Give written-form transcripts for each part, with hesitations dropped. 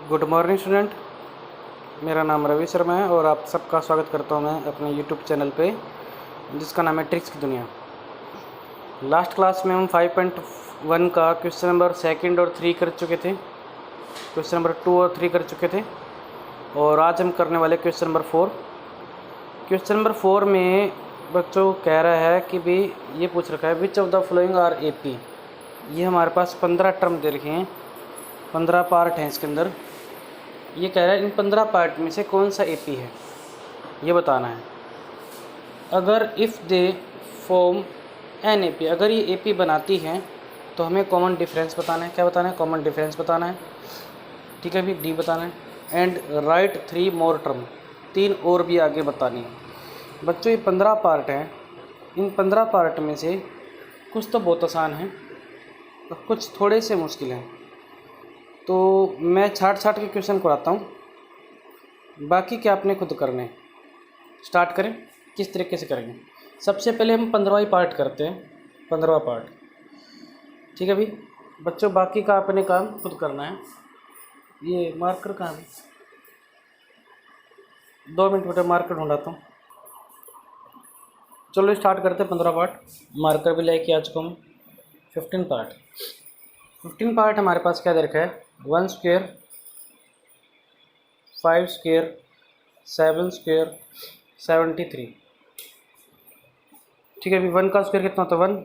Good morning student. मेरा नाम रवि शर्मा है और आप सबका स्वागत करता हूं मैं अपने यूट्यूब चैनल पे जिसका नाम है ट्रिक्स की दुनिया। लास्ट क्लास में हम 5.1 का क्वेश्चन नंबर 2 और 3 कर चुके थे, क्वेश्चन नंबर 2 और 3 कर चुके थे और आज हम करने वाले क्वेश्चन नंबर 4। क्वेश्चन नंबर 4 में बच्चों कह रहा है कि भी ये पूछ रखा है which of the following are AP. ये हमारे पास 15 टर्म दे रखे हैं, 15 पार्ट हैं इसके अंदर। ये कह रहा है इन 15 पार्ट में से कौन सा एपी है ये बताना है। अगर if they form an AP, अगर ये एपी बनाती हैं तो हमें कॉमन डिफरेंस बताना है। क्या बताना है? कॉमन डिफरेंस बताना है। ठीक है भी, डी बताना है। एंड राइट 3 मोर टर्म, 3 और भी आगे बतानी है। बच्चों ये 15 पार्ट हैं, इन 15 पार्ट में से कुछ तो बहुत आसान हैं और कुछ थोड़े से मुश्किल हैं। तो मैं छाट के क्वेश्चन कराता हूँ, बाकी क्या आपने खुद करने। स्टार्ट करें, किस तरीके से करेंगे। सबसे पहले हम 15वां पार्ट करते हैं, 15वां पार्ट। ठीक है भाई बच्चों, बाकी का आपने काम खुद करना है। ये मार्कर कहाँ है? 2 मिनट बेटा, मार्कर ढूंढाता हूँ। चलो स्टार्ट करते हैं 15 पार्ट। मार्कर भी लेके आ चुका हूँ। 15 पार्ट, 15 पार्ट हमारे पास क्या दे रखा है? 1 स्क्वायर, 5 स्क्वायर, 7 स्क्वायर, 73। ठीक है अभी 1 का स्क्वायर कितना होता है? 1।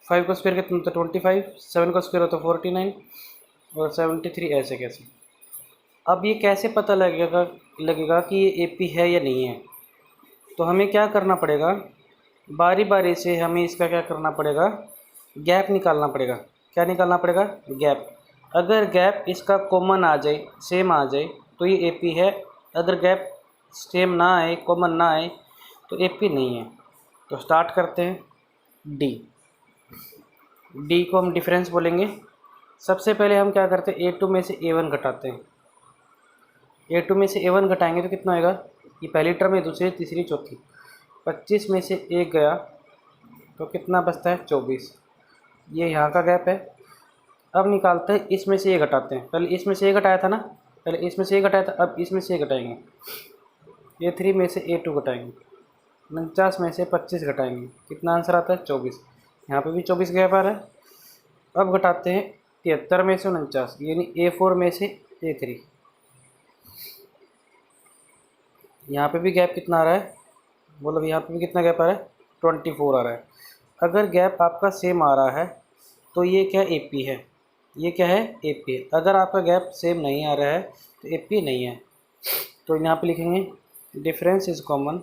5 का स्क्वायर कितना होता है? 25। 7 का स्क्वायर होता है 49 और 73 ऐसे कैसे। अब ये कैसे पता लगेगा कि ये एपी है या नहीं है? तो हमें क्या करना पड़ेगा, बारी बारी से हमें इसका क्या करना पड़ेगा, गैप निकालना पड़ेगा। क्या निकालना पड़ेगा? गैप। अगर गैप इसका कॉमन आ जाए, सेम आ जाए तो ये एपी है। अगर गैप सेम ना आए, कॉमन ना आए तो एपी नहीं है। तो स्टार्ट करते हैं डी। डी को हम डिफरेंस बोलेंगे। सबसे पहले हम क्या करते हैं, A2 में से A1 घटाते हैं। A2 में से A1 घटाएंगे तो कितना होएगा? ये पहली टर्म है, दूसरी, तीसरी, चौथी। 25 में से 1 गया तो कितना बचता है? 24। ये यहाँ का गैप है। अब निकालते हैं इसमें से ये घटाते हैं। पहले इसमें से ये घटाया था ना, पहले इसमें से ये घटाया था, अब इसमें से ये घटाएंगे। A3 में से A2 घटाएंगे, 49 में से 25 घटाएंगे, कितना आंसर आता है? 24। यहाँ पे भी 24 गैप आ रहा है। अब घटाते हैं 73 में से 49, यानी A4 में से A3। यहाँ पे भी गैप कितना आ रहा है? मतलब यहाँ पे भी कितना गैप आ रहा है? 24 आ रहा है। अगर गैप आपका सेम आ रहा है तो ये क्या एपी है? ये क्या है? एपी है। अगर आपका गैप सेम नहीं आ रहा है तो एपी नहीं है। तो यहाँ पे लिखेंगे डिफरेंस इज कॉमन,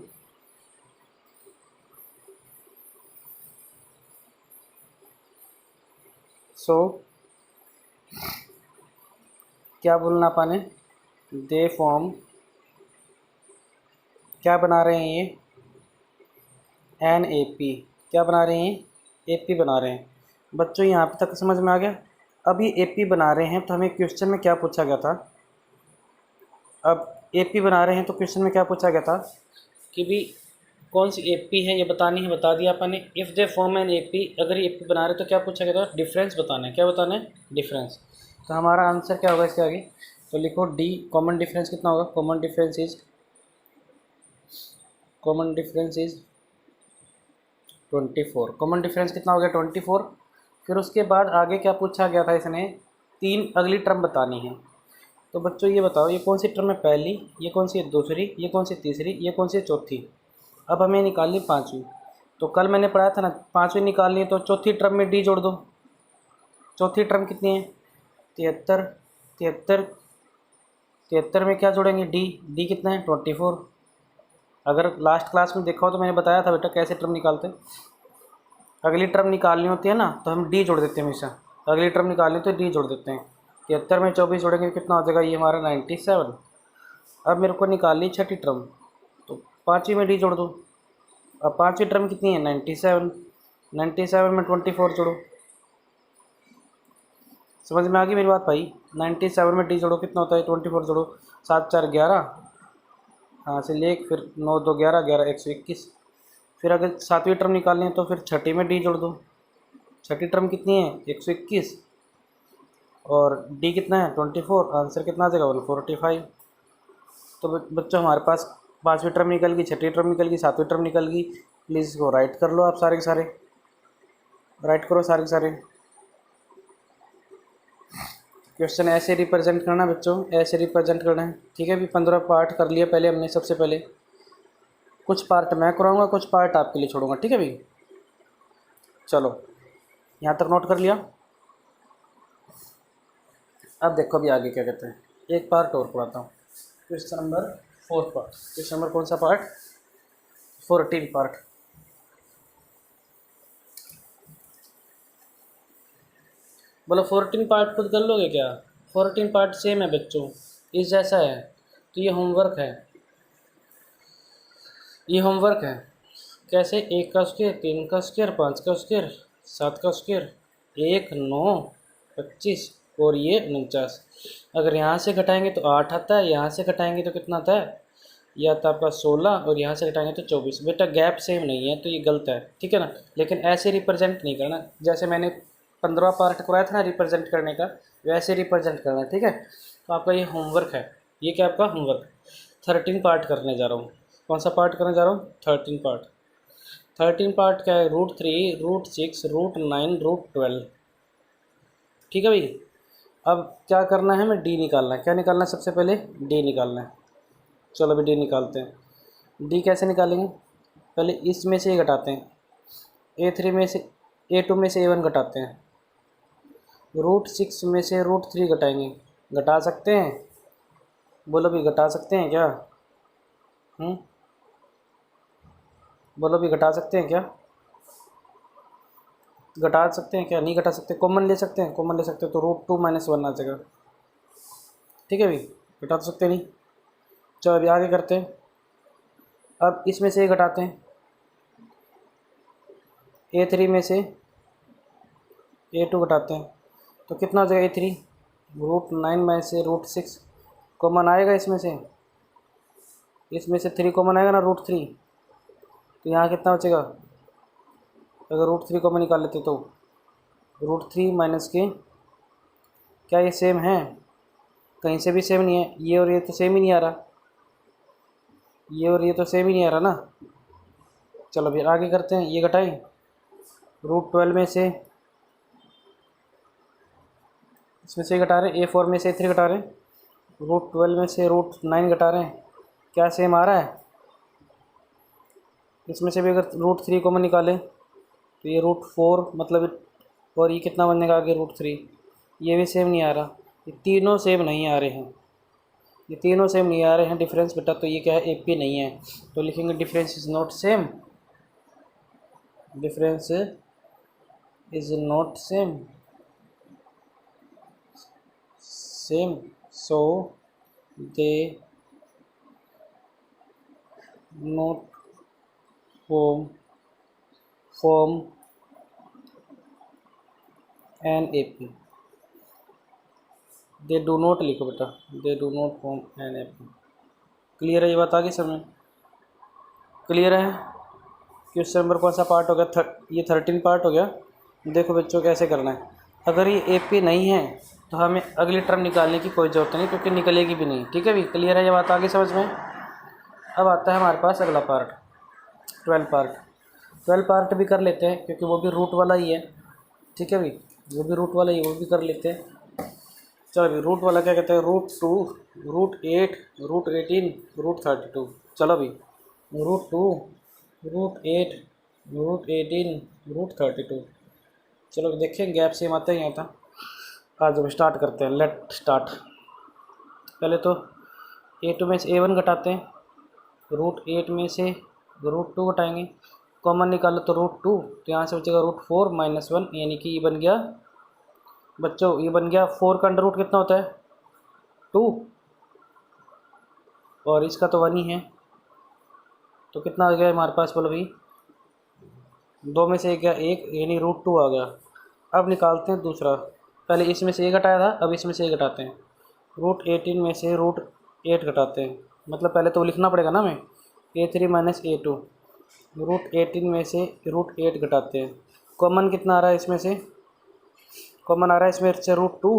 सो क्या बोलना पाने, दे फॉर्म, क्या बना रहे हैं ये? An A P. क्या बना रहे हैं? एपी बना रहे हैं। बच्चों यहाँ पे तक समझ में आ गया? अब ये एपी बना रहे हैं तो हमें क्वेश्चन में क्या पूछा गया था? अब एपी बना रहे हैं तो क्वेश्चन में क्या पूछा गया था कि भी कौन सी एपी है ये बतानी है, बता दिया अपन ने। If they form an AP, अगर ये एपी बना रहे तो क्या पूछा गया था? डिफरेंस बताना है। क्या बताना है? डिफरेंस। तो हमारा आंसर क्या होगा इसके आगे? तो लिखो डी। कॉमन डिफरेंस कितना होगा? Common difference is 24। Common difference कितना हो गया? 24। फिर उसके बाद आगे क्या पूछा गया था इसने? 3 अगली टर्म बतानी है। तो बच्चों ये बताओ, ये कौन सी टर्म है? पहली, ये कौन सी है? दूसरी, ये कौन सी तीसरी, ये कौन सी चौथी। अब हमें निकालनी 5वीं। तो कल मैंने पढ़ाया था ना, 5वीं निकालनी है तो चौथी टर्म में डी जोड़ दो। चौथी टर्म कितनी है? 73। 73, 73 में क्या जोड़ेंगे? डी। डी कितना है? 24। अगर लास्ट क्लास में देखा हो तो मैंने बताया था बेटा कैसे टर्म निकालते हैं। अगली टर्म निकालनी होती है ना तो हम डी जोड़ देते हैं हमेशा। अगली टर्म निकालनी तो डी जोड़ देते हैं। 73 में 24 जोड़ेंगे कितना हो जाएगा? ये हमारा 97। अब मेरे को निकालनी छठी टर्म, तो 5वीं में डी जोड़ दो। अब 5वीं टर्म कितनी है? 97। 97 में 24 जोड़ो। समझ में आ गई मेरी बात भाई? 97 में डी जोड़ो कितना होता है? 24 जोड़ो, 7 4 11, हाँ से ले, फिर 9 2 11, 11 121। फिर अगर 7वीं टर्म निकालनी है तो फिर छठी में डी जोड़ दो। छठी टर्म कितनी है? 121। और डी कितना है 24, आंसर कितना आ जाएगा 145। तो बच्चों हमारे पास 5वीं टर्म निकल गई, 6वीं टर्म निकल गई, 7वीं टर्म निकल गई। प्लीज़ इसको राइट कर लो आप सारे के सारे, राइट करो सारे के सारे। क्वेश्चन ऐसे रिप्रेजेंट करना बच्चों, ऐसे रिप्रेजेंट करना है, ठीक है। अभी 15 पार्ट कर लिया पहले हमने। सबसे पहले कुछ पार्ट मैं कराऊंगा, कुछ पार्ट आपके लिए छोड़ूंगा, ठीक है भाई। चलो यहाँ तक नोट कर लिया। अब देखो अभी आगे क्या कहते हैं, एक पार्ट और पढ़ाता हूँ। Question number 4 part. Question number कौन सा पार्ट? 14 पार्ट। बोलो 14 पार्ट खुद कर लोगे क्या? 14 पार्ट सेम है बच्चों, इस जैसा है। तो ये होमवर्क है, ये होमवर्क है। कैसे? 1 का स्क्वायर, 3 का स्क्वायर, 5 का स्क्वायर, 7 का स्क्वायर, 1, 9, 25 और ये 49। अगर यहाँ से घटाएंगे तो 8 आता है, यहाँ से घटाएंगे तो कितना आता है? यह आता है आपका 16 और यहाँ से घटाएंगे तो 24। बेटा गैप सेम नहीं है तो ये गलत है, ठीक है ना। लेकिन ऐसे रिप्रेजेंट नहीं करना, जैसे मैंने 15 पार्ट कराया था ना रिप्रेजेंट करने का, वैसे रिप्रेजेंट करना है, ठीक है। तो आपका ये होमवर्क है, ये क्या आपका होमवर्क। 13 पार्ट करने जा रहा हूँ। कौन सा पार्ट करने जा रहा हूँ? 13 पार्ट। 13 पार्ट क्या है? √3, √6, √9, √12, ठीक है भाई। अब क्या करना है? हमें डी निकालना है। क्या निकालना है? सबसे पहले डी निकालना है। चलो अभी डी निकालते हैं। डी कैसे निकालेंगे? पहले इसमें से ये घटाते हैं, A3 में से A2 में से A1 घटाते हैं, √6 में से √3 घटाएंगे। घटा सकते हैं? बोलो भी घटा सकते हैं क्या? बोलो भी घटा सकते हैं क्या? घटा सकते हैं क्या? नहीं घटा सकते। कॉमन ले सकते हैं? कॉमन ले सकते हैं तो √2 - 1 आ जाएगा, ठीक है भाई। घटा तो सकते नहीं। चलो अभी आगे करते हैं। अब इसमें से घटाते हैं, A3 में से A2 घटाते हैं तो कितना हो जाएगा? A3 √9 में से √6 कॉमन आएगा इसमें से 3 कॉमन आएगा ना, √3। तो यहाँ कितना बचेगा? अगर √3 कॉमन निकाल लेते तो √3 माइनस के, क्या ये सेम है? कहीं से भी सेम नहीं है। ये और ये तो सेम ही नहीं आ रहा, ये और ये तो सेम ही नहीं आ रहा ना। चलो फिर आगे करते हैं। ये घटाएं, √12 में से, इसमें से घटा रहे हैं, A4 में से A3 घटा रहे हैं, √12 में से √9 घटा रहे हैं। क्या सेम आ रहा है? इसमें से भी अगर √3 कॉमन निकालें तो ये √4 मतलब, और ये कितना बनने का आगे? √3। ये भी सेम नहीं आ रहा। ये तीनों सेम नहीं आ रहे हैं, ये तीनों सेम नहीं आ रहे हैं। डिफरेंस बेटा तो ये क्या है? AP नहीं है। तो लिखेंगे difference is not same, difference is not same, so they not form an AP। They do not लिखो बेटा, they do not form an AP। Clear है ये बात? आगे समय क्लियर है? क्वेश्चन नंबर कौन सा पार्ट हो गया? ये 13 पार्ट हो गया। देखो बच्चों कैसे करना है। अगर ये AP नहीं है तो हमें अगली टर्म निकालने की कोई ज़रूरत नहीं, क्योंकि निकलेगी भी नहीं, ठीक है भाई। क्लियर है ये बात? आगे समझ में। अब आता है हमारे पास अगला पार्ट, 12 पार्ट। 12 पार्ट भी कर लेते हैं क्योंकि वो भी रूट वाला ही है, ठीक है भाई। वो भी रूट वाला ही, वो भी कर लेते हैं। चलो भाई रूट वाला क्या कहते हैं? √2, √8, √18, √32। चलो भाई √2, √8, √18, √32। चलो देखें गैप सेम आता है यहाँ था। आज अब स्टार्ट करते हैं, लेट स्टार्ट। पहले तो A2 में से A1 घटाते हैं, √8 में से √2 घटाएंगे, कॉमन निकालो तो √2, तो यहाँ से बचेगा √4 - 1, यानी कि ये बन गया बच्चों, ये बन गया 4 का अंडर रूट कितना होता है? 2, और इसका तो 1 ही है, तो कितना आ गया हमारे पास? बोलो भाई 2 में से क्या? 1, यानी √2 आ गया। अब निकालते हैं दूसरा। पहले इसमें से 1 घटाया था, अब इसमें से 1 घटाते हैं। √18 में से √8 घटाते हैं, मतलब पहले तो लिखना पड़ेगा ना हमें, A3 - A2। √18 में से √8 घटाते हैं। कॉमन कितना आ रहा है इसमें से? कॉमन आ रहा है इसमें से √2,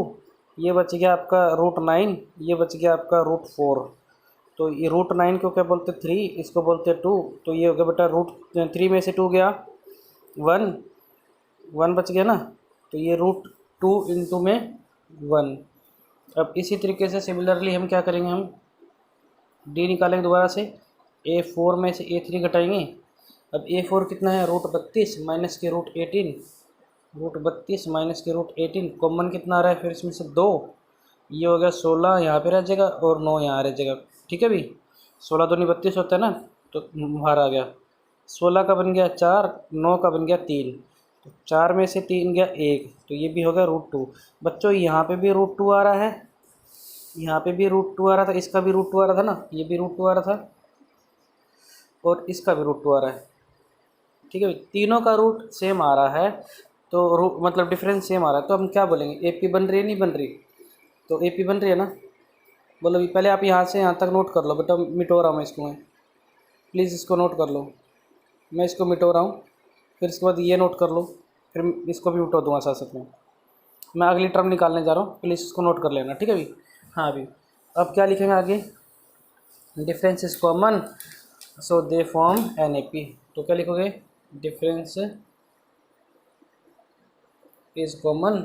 ये बच गया आपका √9, ये बच गया आपका √4। तो ये √9 को क्या बोलते 3, इसको बोलते 2। तो ये हो गया बेटा √3 में से 2 गया 1, 1 बच गया ना। तो ये √2 इंटू में 1। अब इसी तरीके से सिमिलरली हम क्या करेंगे, हम डी निकालेंगे दोबारा से। A4 में से A3 घटाएंगे। अब A4 कितना है, √32 माइनस के √18, √32 माइनस के √18, कॉमन कितना आ रहा है फिर इसमें से 2। ये हो गया 16, यहाँ पे रह जाएगा और 9 यहाँ रह जाएगा। ठीक है भाई, 16 दूनी 32 होता है ना, तो बाहर आ गया। 16 का बन गया 4, 9 का बन गया 3, तो 4 में से 3 गया 1, तो ये भी हो गया √2। बच्चों यहाँ पे भी √2 आ रहा है, यहाँ पे भी √2 आ रहा था, इसका भी √2 आ रहा था ना, ये भी √2 आ रहा था और इसका भी √2 आ रहा है। ठीक है भाई, तीनों का रूट सेम आ रहा है, तो मतलब डिफरेंस सेम आ रहा है, तो हम क्या बोलेंगे, एपी बन रही है नहीं बन रही। तो एपी बन रही है ना, बोलो पहले आप यहाँ से यहाँ तक नोट कर लो बेटा, मिटो रहा हूँ मैं इसको, मैं प्लीज़ इसको नोट कर लो, मैं इसको मिटो रहा हूँ। फिर इसके बाद ये नोट कर लो, फिर इसको भी मिटो दूँगा साथ साथ में। मैं अगली टर्म निकालने जा रहा हूँ, प्लीज़ इसको नोट कर लेना। ठीक है भाई, हाँ अभी अब क्या लिखेंगे आगे, difference is common so they form NAP। तो क्या लिखोगे, difference is common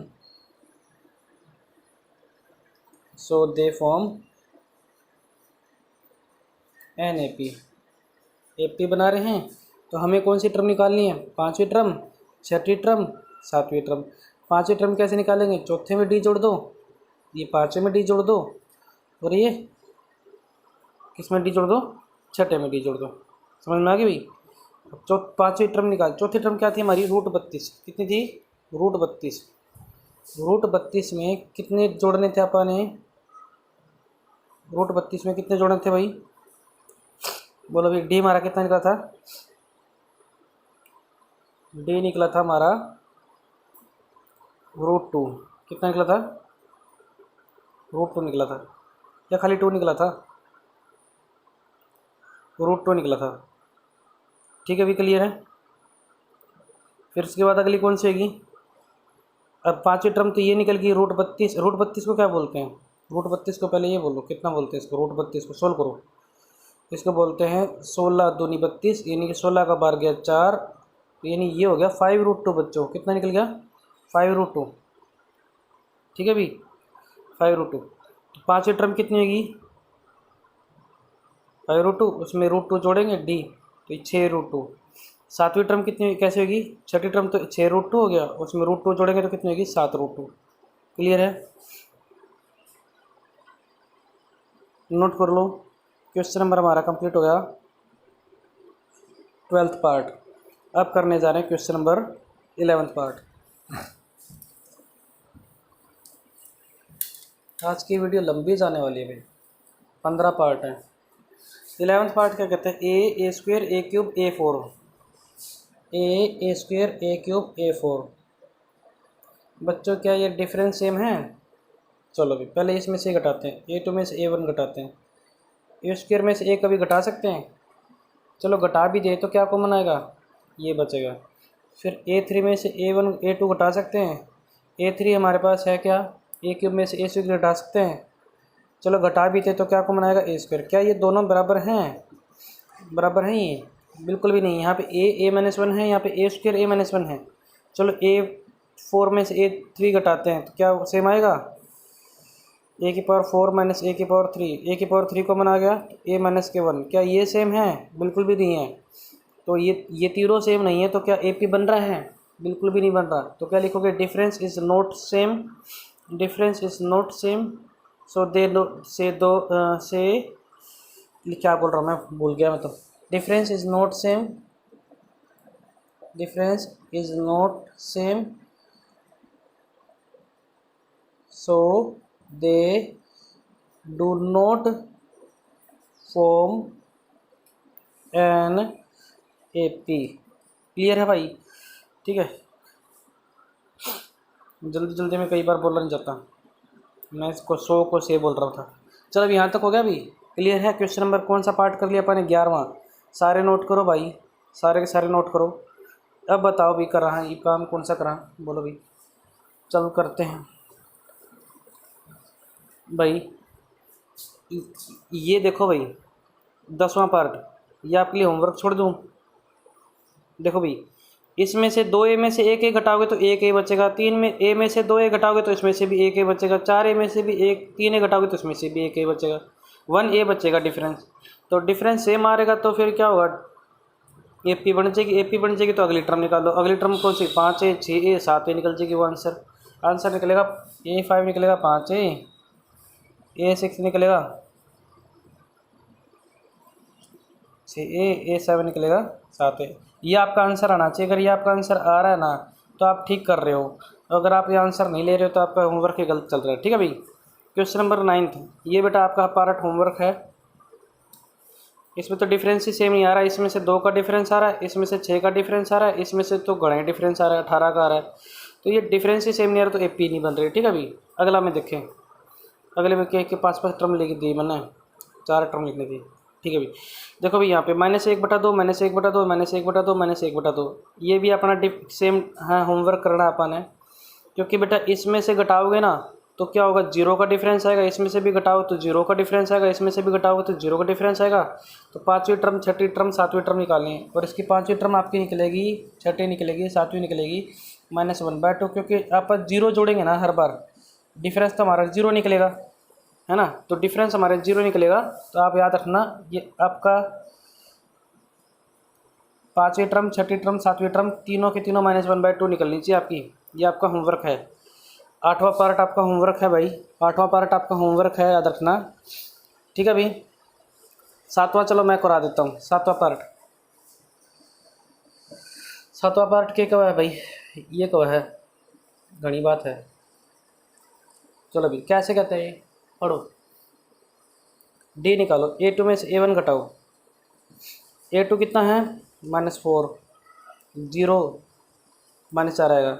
so they form NAP। AP बना रहे हैं तो हमें कौन सी टर्म निकालनी है, 5वीं टर्म, 6वीं टर्म, 7वीं टर्म। 5वीं टर्म कैसे निकालेंगे, चौथे में D जोड़ दो, ये 5वें में D जोड़ दो, और ये किस में D जोड़ दो, 6ठे में D जोड़ दो। समझ में आ गई भाई। अब 5वीं टर्म निकाल, चौथी टर्म क्या थी हमारी, √32। कितनी थी, √32। √32 में कितने जोड़ने थे अपन ने, √32 में कितने जोड़ने थे भाई, बोलो भाई। D हमारा कितना निकला था, D निकला था हमारा √2। कितना निकला था, √2 निकला था, या खाली 2 निकला था, √2 निकला था। ठीक है, भी क्लियर है। फिर उसके बाद अगली कौन सी होगी, अब 5वीं टर्म तो ये निकल गई √32। √32 को क्या बोलते हैं, √32 को पहले ये बोलो कितना बोलते हैं इसको, √32 को सोल्व करो। इसको बोलते हैं 16 दूनी 32, यानी कि 16 का बार गया 4, यानी ये हो गया 5√2। बच्चों कितना निकल गया, 5√2। ठीक है भाई, 5√2। तो 5वीं टर्म कितनी होगी, 5√2, उसमें √2 जोड़ेंगे D, तो 6√2। 7वीं टर्म कितनी कैसे होगी, 6ठी टर्म तो 6√2 हो गया, उसमें √2 जोड़ेंगे तो कितनी होगी, 7√2। क्लियर है, नोट कर लो। क्वेश्चन नंबर हमारा कंप्लीट हो गया, 12th पार्ट। अब करने जा रहे हैं क्वेश्चन नंबर 11th पार्ट। आज की वीडियो लंबी जाने वाली है भाई, 15 पार्ट है। 11th पार्ट क्या कहते हैं, A² A³ A4, A² A³ A4। बच्चों क्या ये डिफरेंस सेम है, चलो भाई पहले इसमें से घटाते हैं, A2 में से A1 घटाते हैं, A² में से A कभी घटा सकते हैं, चलो घटा भी दे तो क्या कॉमन आएगा, ये बचेगा। फिर A3 में से A1 A2 घटा सकते हैं, A3 हमारे पास है क्या, A³ में से A² घटा सकते हैं, चलो घटा भी थे तो क्या कॉमन आएगा, A²। क्या ये दोनों बराबर हैं, बराबर हैं ये, बिल्कुल भी नहीं। यहाँ पे A-1 है, यहाँ पे A² A-1 है। चलो A4 में से A3 घटाते हैं तो क्या सेम आएगा, A⁴ minus A⁴, A⁴ common आ गया, A-1। क्या ये सेम है, बिल्कुल भी नहीं है। तो ये तीनों सेम नहीं है, तो क्या AP बन रहा है, बिल्कुल भी नहीं बन रहा। तो क्या लिखोगे, difference is not same, difference is not same so they say क्या बोल रहा हूँ मैं, भूल गया मैं तो। Difference is not same, difference is not same so they do not form an AP। Clear है भाई, ठीक है। जल्दी जल्दी में कई बार बोलना नहीं चाहता मैं, इसको 100 को से बोल रहा था। चलो अब यहाँ तक हो गया भाई, क्लियर है। क्वेश्चन नंबर कौन सा पार्ट कर लिया अपन ने, 11वां। सारे नोट करो भाई, सारे के सारे नोट करो। अब बताओ भी कर रहा है ये काम कौन सा करा, बोलो भाई, चलो करते हैं। भाई ये देखो भाई, 10वां पार्ट, ये आपके लिए होमवर्क छोड़ दूँ। देखो भाई, इसमें से 2 ए में से 1 ए घटाओगे तो 1 ए बचेगा, 3 में ए में से 2 ए घटाओगे तो इसमें से भी 1 ए बचेगा, 4 ए में से भी 3 ए घटाओगे तो इसमें से भी 1 ए बचेगा, 1 ए बचेगा डिफरेंस। तो डिफरेंस सेम आ रहेगा तो फिर क्या होगा, ए पी बन जाएगी, ए पी बन जाएगी तो अगली टर्म निकालो, अगली टर्म कौन सी, 5 ए 6 ए 7 ए निकल जाएगी, वो आंसर आंसर निकलेगा A5 निकलेगा 5 A6 निकलेगा 6 A7 निकलेगा 7 ए। ये आपका आंसर आना चाहिए। अगर ये आपका आंसर आ रहा है ना तो आप ठीक कर रहे हो, अगर आप ये आंसर नहीं ले रहे हो तो आपका होमवर्क ही गलत चल रहा है। ठीक है भाई। क्वेश्चन नंबर 9, ये बेटा आपका पार्ट होमवर्क है। इसमें तो डिफरेंस ही सेम नहीं आ रहा है, इसमें से 2 का डिफरेंस आ रहा है, इसमें से 6 का डिफरेंस आ रहा है, इसमें से तो गणे डिफरेंस आ रहा है, 18 का आ रहा है। तो ये डिफरेंस ही सेम नहीं आ रहा तो AP नहीं बन रही। ठीक है भाई। अगला में देखें, अगले में क्या कि 5 टर्म लिख दी मैंने, 4 टर्म लिखने दी। ठीक है भाई। देखो भाई यहाँ पे -1/2 -1/2 -1/2 -1/2, ये भी अपना सेम हाँ होमवर्क करना अपन है, क्योंकि बेटा इसमें से घटाओगे ना तो क्या होगा, 0 का डिफरेंस आएगा, इसमें से भी घटाओ तो 0 का डिफरेंस आएगा, इसमें से भी घटाओगे तो 0 का डिफरेंस आएगा। तो 5वीं टर्म 6वीं टर्म 7वीं टर्म निकालनी है, और इसकी 5वीं टर्म आपकी निकलेगी, 6वीं निकलेगी, 7वीं निकलेगी -1/2, क्योंकि आप 0 जोड़ेंगे ना हर बार, डिफरेंस तो हमारा 0 निकलेगा, है ना। तो डिफरेंस हमारे 0 निकलेगा। तो आप याद रखना, ये आपका 5वीं टर्म 6वीं टर्म 7वीं टर्म तीनों के तीनों -1/2 निकलनी चाहिए आपकी। ये आपका होमवर्क है। 8वां पार्ट आपका होमवर्क है भाई, 8वां पार्ट आपका होमवर्क है, याद रखना। ठीक है भाई। 7वां चलो मैं करा देता हूँ। 7वां पार्ट, 7वां पार्ट क्या कवा है भाई, ये कवा है, घनी बात है। चलो भाई कैसे कहते हैं, पढ़ो। D निकालो, A2 में से A1 घटाओ, A2 कितना है -4, 0 -4 आएगा।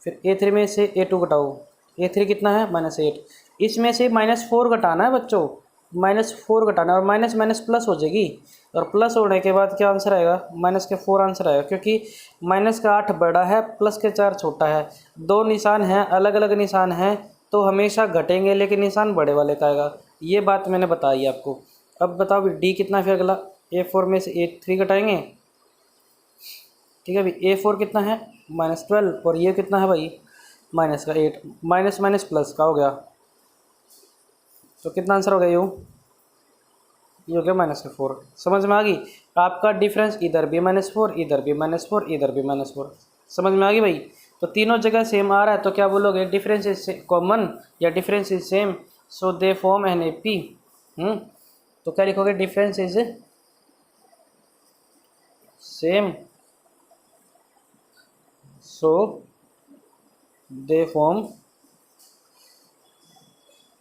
फिर A3 में से A2 घटाओ, A3 कितना है -8, इसमें से -4 घटाना है बच्चों, -4 घटाना है, और माइनस माइनस प्लस हो जाएगी, और प्लस होने के बाद क्या आंसर आएगा, -4 आंसर आएगा, क्योंकि -8 बड़ा है, +4 छोटा है, 2 निशान हैं, अलग अलग निशान हैं, तो हमेशा घटेंगे, लेकिन निशान बड़े वाले का आएगा। ये बात मैंने बताई आपको। अब बताओ D कितना, फिर अगला A4 में से A3 घटाएंगे। ठीक है भाई। A4 कितना है -12, और ये कितना है भाई -8, माइनस माइनस प्लस का हो गया, तो कितना आंसर हो गया, ये हो गया -4। समझ में आ गई। आपका डिफरेंस इधर भी -4, इधर भी -4, इधर भी -4, समझ में आ गई भाई। तो तीनों जगह सेम आ रहा है, तो क्या बोलोगे, डिफरेंस इज कॉमन या difference is same, so they form an AP। तो क्या लिखोगे, difference is same so they form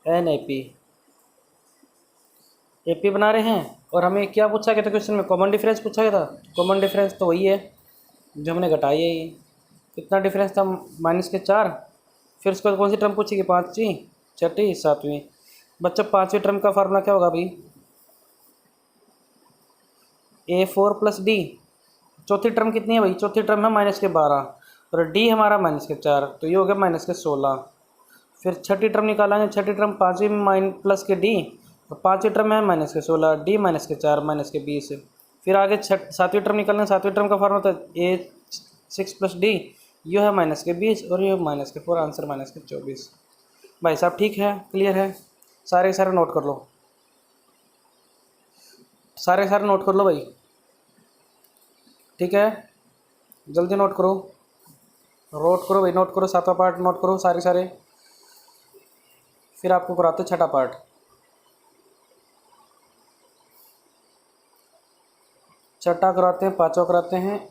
an AP बना रहे हैं। और हमें क्या पूछा गया था क्वेश्चन में, कॉमन डिफरेंस पूछा गया था। कॉमन डिफरेंस तो वही है जो हमने घटाई है। ये कितना डिफरेंस था, -4। फिर उसके बाद कौन सी टर्म पूछेगी, 5वीं 6वीं 7वीं। बच्चा 5वीं टर्म का फार्मूला क्या होगा भाई, A4 + D। चौथी टर्म कितनी है भाई, चौथी टर्म है -12, और D हमारा -4, तो ये हो गया -16। फिर 6वीं टर्म निकालेंगे, 6वीं टर्म 5वीं में +D, और 5वीं टर्म है -16, D -4 -20। फिर आगे 7वीं टर्म निकालना, 7वीं टर्म का फार्मूला था A6 + D, ये है -20, और ये -4, आंसर -24। भाई साहब ठीक है, क्लियर है, सारे सारे नोट कर लो, सारे सारे नोट कर लो भाई। ठीक है, जल्दी नोट करो, नोट करो भाई, नोट करो, 7वां पार्ट नोट करो सारे सारे। फिर आपको कराते 6ठा पार्ट। 6ठा कराते हैं, 5वां कराते हैं,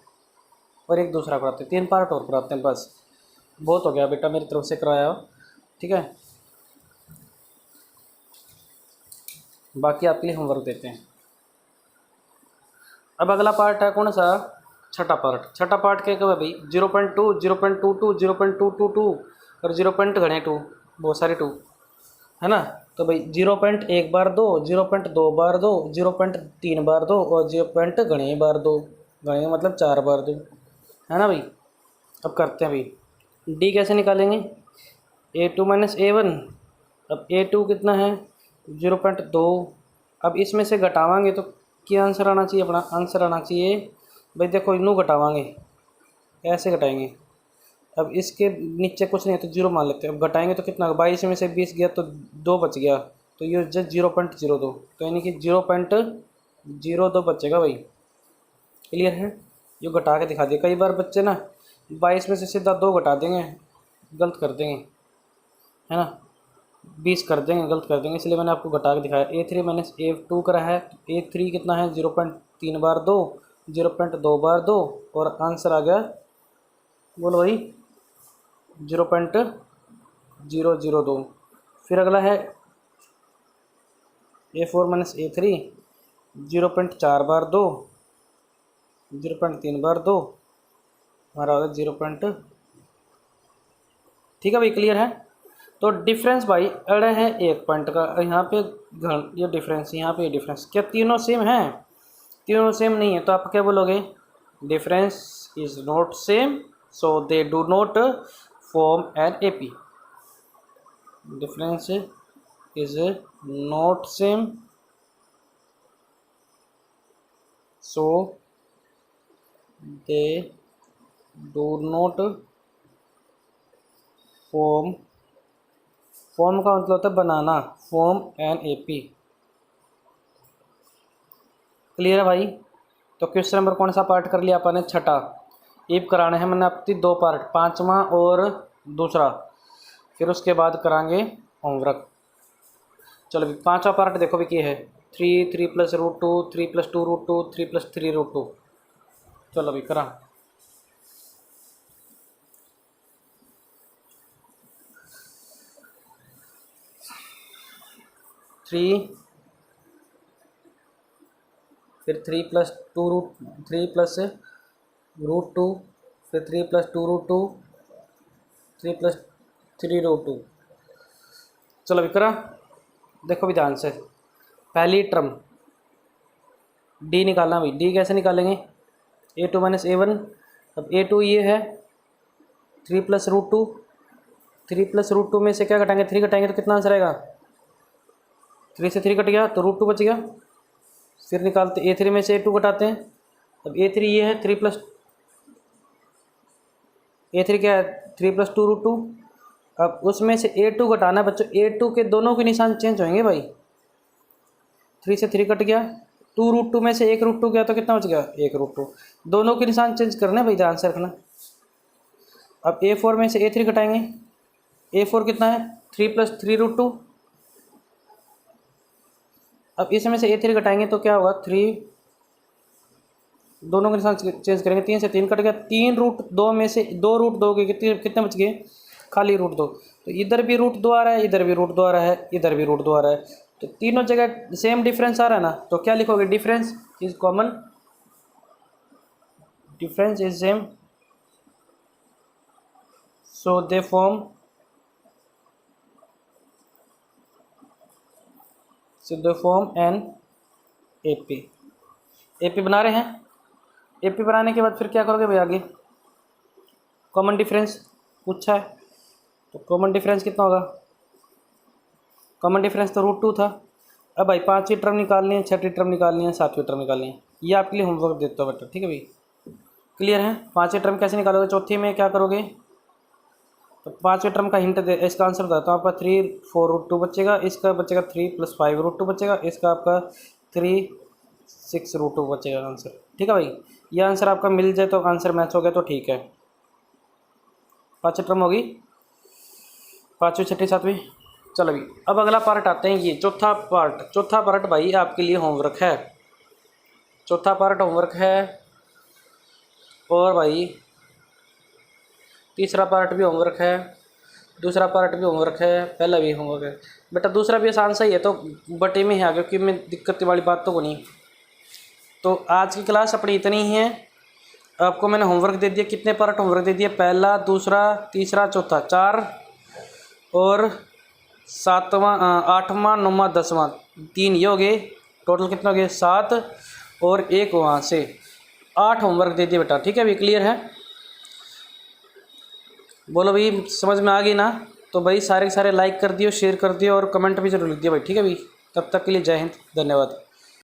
और एक दूसरा कराते हैं, 3 पार्ट और कराते हैं, बस बहुत हो गया बेटा मेरी तरफ से कराया। ठीक है, बाकी आपके लिए होमवर्क देते हैं। अब अगला पार्ट है कौन सा, 6ठा पार्ट। 6ठा पार्ट क्या है भाई, 0.2 0.22 0.222 और 0.2 बहुत सारे 2 है ना। तो भाई 0.1 बार 2, 0.2 बार 2, 0.3 बार 2, और 0. गणे बार 2, गणे मतलब 4 बार 2, है ना भाई। अब करते हैं भाई, D कैसे निकालेंगे, A2 - A1 अब A2 कितना है 0.2। अब इसमें से घटावांगे तो क्या आंसर आना चाहिए, अपना आंसर आना चाहिए भाई देखो इनू घटावांगे, ऐसे घटाएंगे। अब इसके नीचे कुछ नहीं है तो 0 मान लेते हैं। अब घटाएंगे तो कितना, 22 में से 20 गया तो 2 बच गया, तो ये जस्ट 0.02, तो यानी कि 0.02 बचेगा भाई। क्लियर है, ये घटा के दिखा दिया। कई बार बच्चे ना 22 में से सीधा 2 घटा देंगे, गलत कर देंगे, है ना, 20 कर देंगे, गलत कर देंगे, इसलिए मैंने आपको घटा के दिखाया। A3 माइनस A2 करा है, A3 कितना है 0.3 बार 2, 0.2 बार 2, और आंसर आ गया, बोलो भाई 0.002। फिर अगला है A4 माइनस A3, 0.4 बार 2, 0.3 बार 2, हमारा होगा 0. ठीक है भाई, क्लियर है। तो डिफरेंस भाई अड़े है 1 पॉइंट का, यहाँ पे ये डिफरेंस, यहाँ पे ये डिफरेंस, क्या तीनों सेम हैं? तीनों सेम नहीं है, तो आप क्या बोलोगे, difference is not same so they do not form an AP। Difference is not same so they do not form, form का मतलब होता है बनाना, फॉर्म एन AP। क्लियर है भाई। तो क्वेश्चन नंबर कौन सा पार्ट कर लिया अपन ने, छठा। इफ कराने हैं मैंने आपकी 2 पार्ट, 5वां और दूसरा, फिर उसके बाद कराएंगे होमवर्क। चलो भी 5वां पार्ट देखो भी क्या है, 3 plus root 2, 3 plus 2 root 2, 3 plus 3 root 2। चलो भी करा। फिर 3 प्लस 2 रूट 3 प्लस रूट 2, फिर 3 प्लस 2 रूट 2, 3 प्लस 3 रूट 2। चलो भी करा, देखो भी ध्यान से। पहली टर्म D निकालना भाई, D कैसे निकालेंगे, A2 माइनस A1। अब A2 ये है 3 प्लस रूट 2, 3 प्लस रूट 2 में से क्या घटाएंगे, 3 घटाएंगे तो कितना आंसर आएगा, 3 से 3 कट गया तो रूट 2 बच गया। फिर निकालते A3 में से A2 घटाते हैं। अब A3 ये है 3 प्लस, A3 क्या है 3 प्लस 2 रूट 2। अब उसमें से A2 घटाना है बच्चों, A2 के दोनों के निशान चेंज होंगे भाई। 3 से 3 कट गया, 2 रूट 2 में से 1 रूट 2 गया तो कितना बच गया, 1 रूट 2। दोनों के निशान चेंज करना है भाई, ध्यान से रखना। अब A4 में से A3 घटाएंगे, A4 कितना है 3 प्लस 3 रूट 2। अब इसमें से A3 घटाएंगे तो क्या होगा 3, दोनों के निशान चेंज करेंगे, 3 से 3 कट गया, 3 रूट 2 में से 2 रूट 2 के कितने बच गए, खाली रूट 2। तो इधर भी रूट 2 आ रहा है, इधर भी रूट 2 आ रहा है, इधर भी रूट 2 आ रहा है, तो तीनों जगह सेम डिफरेंस आ रहा है ना, तो क्या लिखोगे, difference is common, difference is same so they form, an AP बना रहे हैं। AP बनाने के बाद फिर क्या करोगे भाई, आगे कॉमन डिफरेंस पूछा है, तो कॉमन डिफरेंस कितना होगा, कॉमन डिफरेंस तो रूट 2 था। अब भाई 5वीं टर्म निकालनी है, 6वीं टर्म निकालनी है, 7वीं टर्म निकालनी है, ये आपके लिए होमवर्क देता हूँ बेटा, ठीक है भाई। क्लियर है। 5वीं टर्म कैसे निकालोगे, चौथी में क्या करोगे, तो 5वीं टर्म का हिंट दे, इसका आंसर बताता हूँ। आपका 3 4 रूट 2 बचेगा, इसका बचेगा 3 प्लस 5 रूट 2 बचेगा, इसका आपका 3 6 रूट 2 बचेगा आंसर, ठीक है भाई। ये आंसर आपका मिल जाए तो आंसर मैच हो गया तो ठीक है। 5वीं टर्म होगी, 5वीं 6वीं 7वीं। चलो भाई अब अगला पार्ट आते हैं, ये चौथा पार्ट भाई आपके लिए होमवर्क है, चौथा पार्ट होमवर्क है। और भाई तीसरा पार्ट भी होमवर्क है, दूसरा पार्ट भी होमवर्क है, पहला भी होमवर्क है बेटा। दूसरा भी आसान सा ही है, तो बटे में है आगे, क्योंकि मैं दिक्कत वाली बात तो नहीं। तो आज की क्लास अपनी इतनी ही है। आपको मैंने होमवर्क दे दिया, कितने पार्ट होमवर्क दे दिए, पहला, दूसरा, तीसरा, चौथा, 4 और 7वां 8वां 9वां 10वां 3 ये हो गए, टोटल कितना हो गए 7, और 1 वहाँ से 8 होमवर्क दे दिए बेटा, ठीक है अभी क्लियर है। बोलो भाई समझ में आ गई ना। तो भाई सारे के सारे लाइक कर दियो, शेयर कर दियो और कमेंट भी जरूर लिख दियो भाई, ठीक है भाई। तब तक के लिए जय हिंद, धन्यवाद।